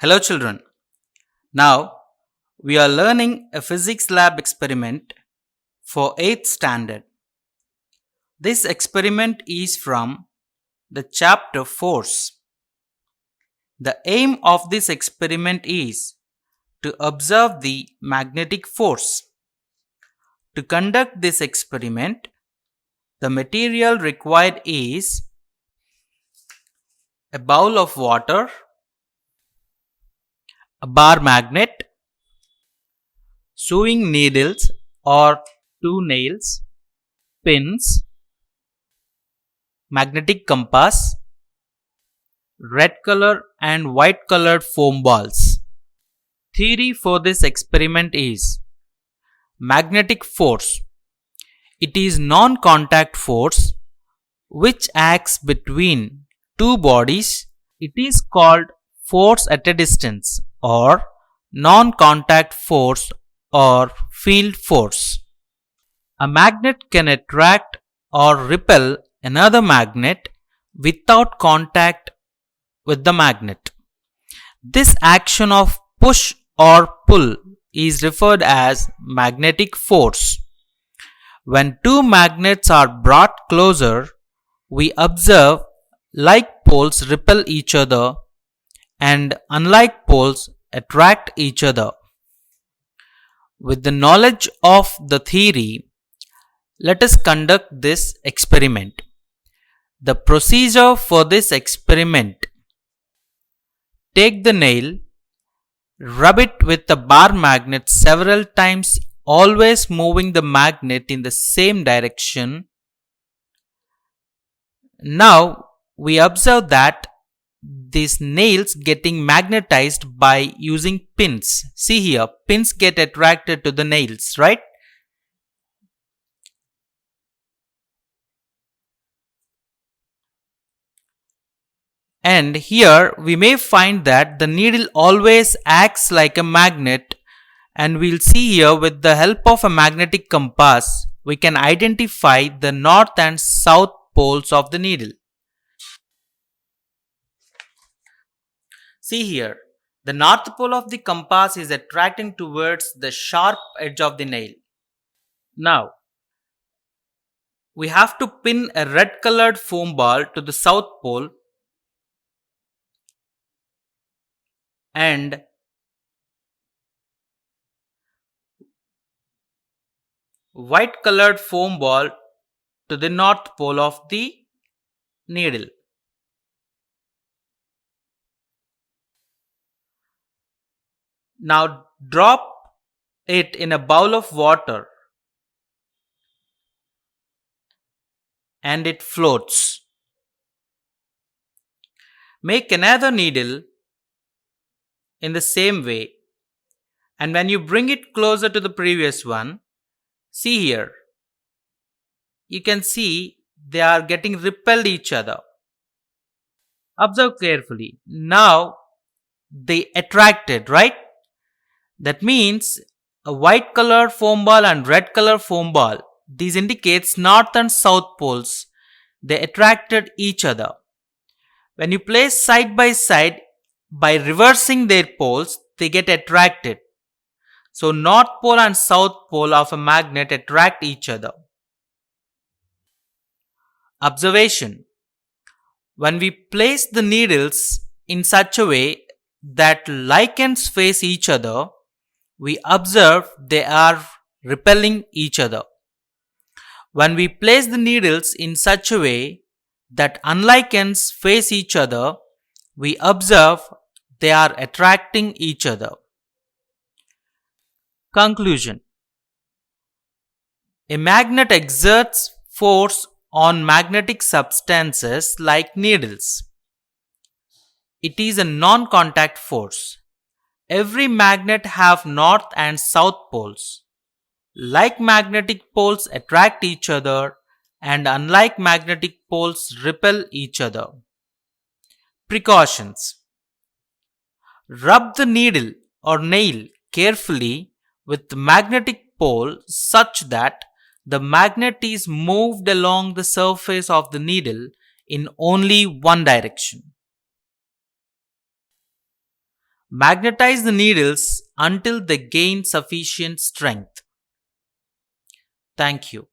Hello, children. Now we are learning a physics lab experiment for 8th standard. This experiment is from the chapter Force. The aim of this experiment is to observe the magnetic force. To conduct this experiment, the material required is a bowl of water, a bar magnet, sewing needles or two nails, pins, magnetic compass, red color and white colored foam balls. Theory for this experiment is magnetic force. It is non-contact force which acts between two bodies. It is called force at a distance or non-contact force or field force. A magnet can attract or repel another magnet without contact with the magnet. This action of push or pull is referred as magnetic force. When two magnets are brought closer, we observe like poles repel each other and unlike poles attract each other. With the knowledge of the theory, let us conduct this experiment. The procedure for this experiment: take the nail, rub it with the bar magnet several times, always moving the magnet in the same direction. Now we observe that these nails getting magnetized by using pins. See here, pins get attracted to the nails, right? And here we may find that the needle always acts like a magnet, and we'll see here with the help of a magnetic compass we can identify the north and south poles of the needle. See here, the north pole of the compass is attracting towards the sharp edge of the nail. Now we have to pin a red colored foam ball to the south pole and white colored foam ball to the north pole of the needle. Now drop it in a bowl of water and it floats. Make another needle in the same way, and when you bring it closer to the previous one, see here, you can see they are getting repelled each other. Observe carefully. Now they attracted, right? That means a white color foam ball and red color foam ball. These indicates north and south poles. They attracted each other. When you place side by side, by reversing their poles, they get attracted. So north pole and south pole of a magnet attract each other. Observation: when we place the needles in such a way that like ends face each other, we observe they are repelling each other. When we place the needles in such a way that unlike ends face each other, we observe they are attracting each other. Conclusion: a magnet exerts force on magnetic substances like needles. It is a non-contact force. Every magnet have north and south poles. Like magnetic poles attract each other and unlike magnetic poles repel each other. Precautions: rub the needle or nail carefully with the magnetic pole such that the magnet is moved along the surface of the needle in only one direction. Magnetize the needles until they gain sufficient strength. Thank you.